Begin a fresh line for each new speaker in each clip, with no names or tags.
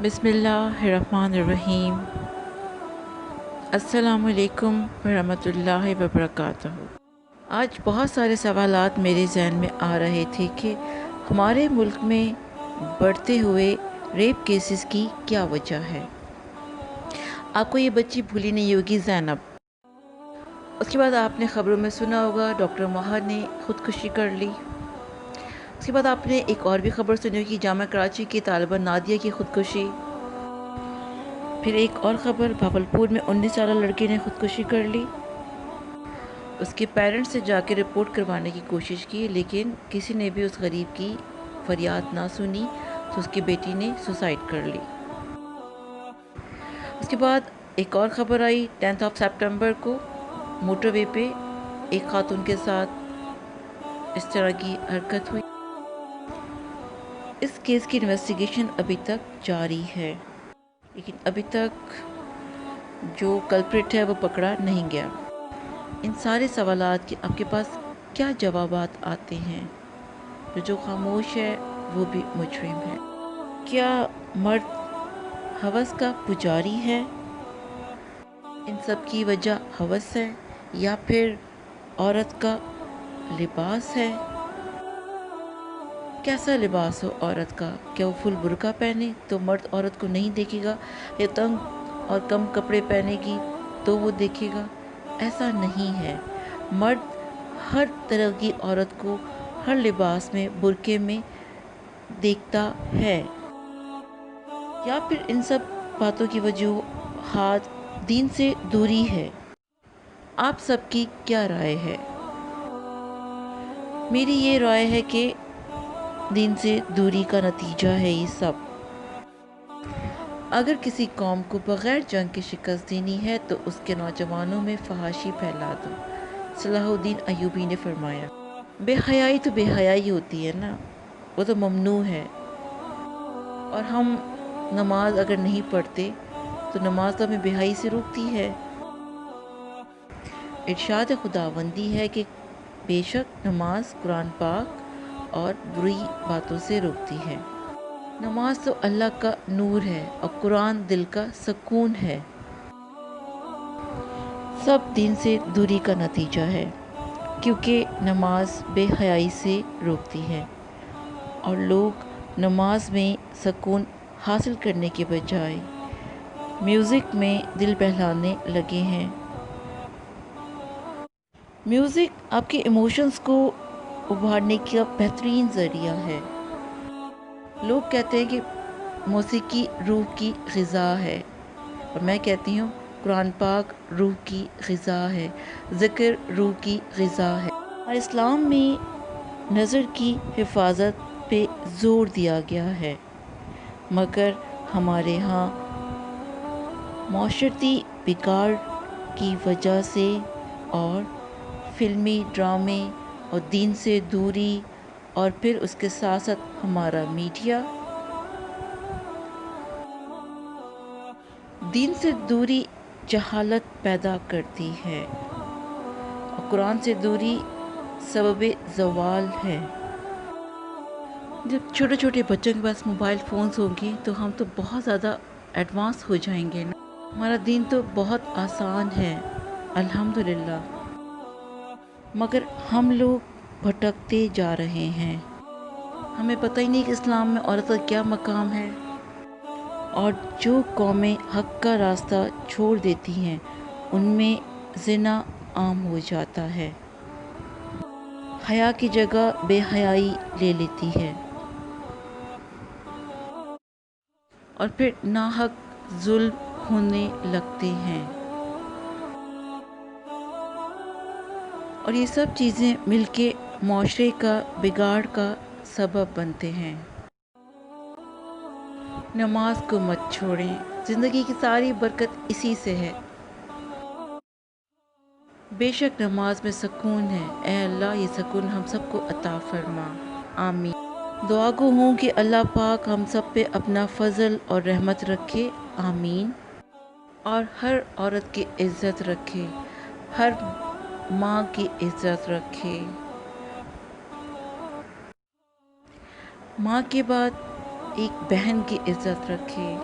बिस्मिल्लाहिर्रहमानिर्रहीम। अस्सलामु अलैकुम वरहमतुल्लाहि वबरकातुहू। आज बहुत सारे सवालात मेरे ज़हन में आ रहे थे कि हमारे मुल्क में बढ़ते हुए रेप केसेस की क्या वजह है। आपको ये बच्ची भूली नहीं होगी, ज़ैनब। उसके बाद आपने ख़बरों में सुना होगा डॉक्टर महर ने ख़ुदकुशी कर ली। उसके बाद आपने एक और भी ख़बर सुनी होगी, जामा कराची की तालिबा नादिया की ख़ुदकुशी। फिर एक और ख़बर, भावलपुर में 19 साल लड़के ने ख़ुदकुशी कर ली। उसके पेरेंट्स से जाकर रिपोर्ट करवाने की कोशिश की, लेकिन किसी ने भी उस गरीब की फरियाद ना सुनी, तो उसकी बेटी ने सुसाइड कर ली। उसके बाद एक और ख़बर आई, 10 सितंबर को मोटरवे पे एक खातून के साथ इस तरह की हरकत हुई। इस केस की इन्वेस्टिगेशन अभी तक जारी है, लेकिन अभी तक जो कल्प्रिट है वो पकड़ा नहीं गया। इन सारे सवालात के आपके पास क्या जवाबात आते हैं? जो खामोश है वो भी मुजरिम है। क्या मर्द हवस का पुजारी है? इन सब की वजह हवस है या फिर औरत का लिबास है? कैसा लिबास हो औरत का? क्या वो फुल बुर्का पहने तो मर्द औरत को नहीं देखेगा, या तंग और कम कपड़े पहनेगी तो वो देखेगा? ऐसा नहीं है। मर्द हर तरह की औरत को हर लिबास में, बुर्के में देखता है। या फिर इन सब बातों की वजूहात दीन से दूरी है? आप सबकी क्या राय है? मेरी ये राय है कि दीन से दूरी का नतीजा है ये सब। अगर किसी कौम को बग़ैर जंग की शिकस्त देनी है तो उसके नौजवानों में फहाशी फैला दो। सलाहुद्दीन अयूबी ने फरमाया। बेहयाई तो बेहयाई होती है ना, वो तो ममनू है। और हम नमाज अगर नहीं पढ़ते तो नमाज तो हमें बेहयाई से रोकती है। इरशाद खुदावंदी है कि बेशक नमाज कुरान पाक और बुरी बातों से रोकती है। नमाज तो अल्लाह का नूर है और कुरान दिल का सुकून है। सब दीन से दूरी का नतीजा है, क्योंकि नमाज बेहयाई से रोकती है और लोग नमाज में सुकून हासिल करने के बजाय म्यूज़िक में दिल बहलाने लगे हैं। म्यूज़िक आपके इमोशंस को उभारने का बेहतरीन ज़रिया है। लोग कहते हैं कि मौसीकी रूह की ग़िज़ा है, और मैं कहती हूँ कुरान पाक रूह की ग़िज़ा है, ज़िक्र रूह की ग़िज़ा है। और इस्लाम में नज़र की हिफाजत पे ज़ोर दिया गया है, मगर हमारे यहाँ माशरती बिगाड़ की वजह से और फिल्मी ड्रामे और दीन से दूरी, और फिर उसके साथ साथ हमारा मीडिया, दीन से दूरी जहालत पैदा करती है और कुरान से दूरी सबबे ज़वाल है। जब छोटे छोटे बच्चों के पास मोबाइल फ़ोन्स होंगे तो हम तो बहुत ज़्यादा एडवांस हो जाएंगे ना। हमारा दीन तो बहुत आसान है अल्हम्दुलिल्लाह, मगर हम लोग भटकते जा रहे हैं। हमें पता ही नहीं कि इस्लाम में औरत का क्या मकाम है। और जो कौमें हक़ का रास्ता छोड़ देती हैं उनमें ज़िना आम हो जाता है, हया की जगह बेहयाई ले लेती है, और फिर नाहक जुल्म होने लगते हैं। और ये सब चीज़ें मिलके माशरे का बिगाड़ का सबब बनते हैं। नमाज को मत छोड़ें, ज़िंदगी की सारी बरकत इसी से है। बेशक नमाज में सुकून है। ए अल्लाह, ये सुकून हम सबको अता फरमा, आमीन। दुआ गो हूँ कि अल्लाह पाक हम सब पे अपना फ़ज़ल और रहमत रखे, आमीन। और हर औरत की इज़्ज़त रखे, हर माँ की इज़्ज़त रखे। माँ के बाद ایک بہن کی عزت رکھے،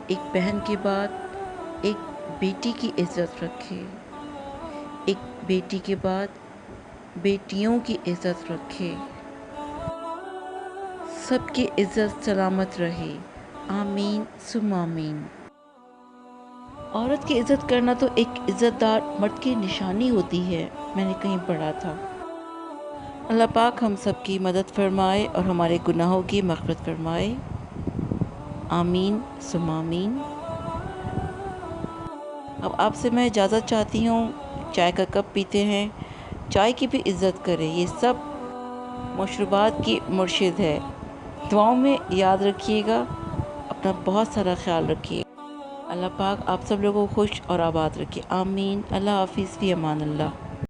ایک بہن کے بعد ایک بیٹی کی عزت رکھے، ایک بیٹی کے بعد بیٹیوں کی عزت رکھے، سب کی عزت سلامت رہے، آمین ثم آمین۔ عورت کی عزت کرنا تو ایک عزت دار مرد کی نشانی ہوتی ہے، میں نے کہیں پڑھا تھا۔ اللہ پاک ہم سب کی مدد فرمائے اور ہمارے گناہوں کی مغفرت فرمائے، آمین ثم آمین۔ اب آپ سے میں اجازت چاہتی ہوں، چائے کا کپ پیتے ہیں، چائے کی بھی عزت کریں، یہ سب مشروبات کی مرشد ہے۔ دعاؤں میں یاد رکھیے گا، اپنا بہت سارا خیال رکھیے۔ اللہ پاک آپ سب لوگوں کو خوش اور آباد رکھے، آمین۔ اللہ حافظ، فی امان اللہ۔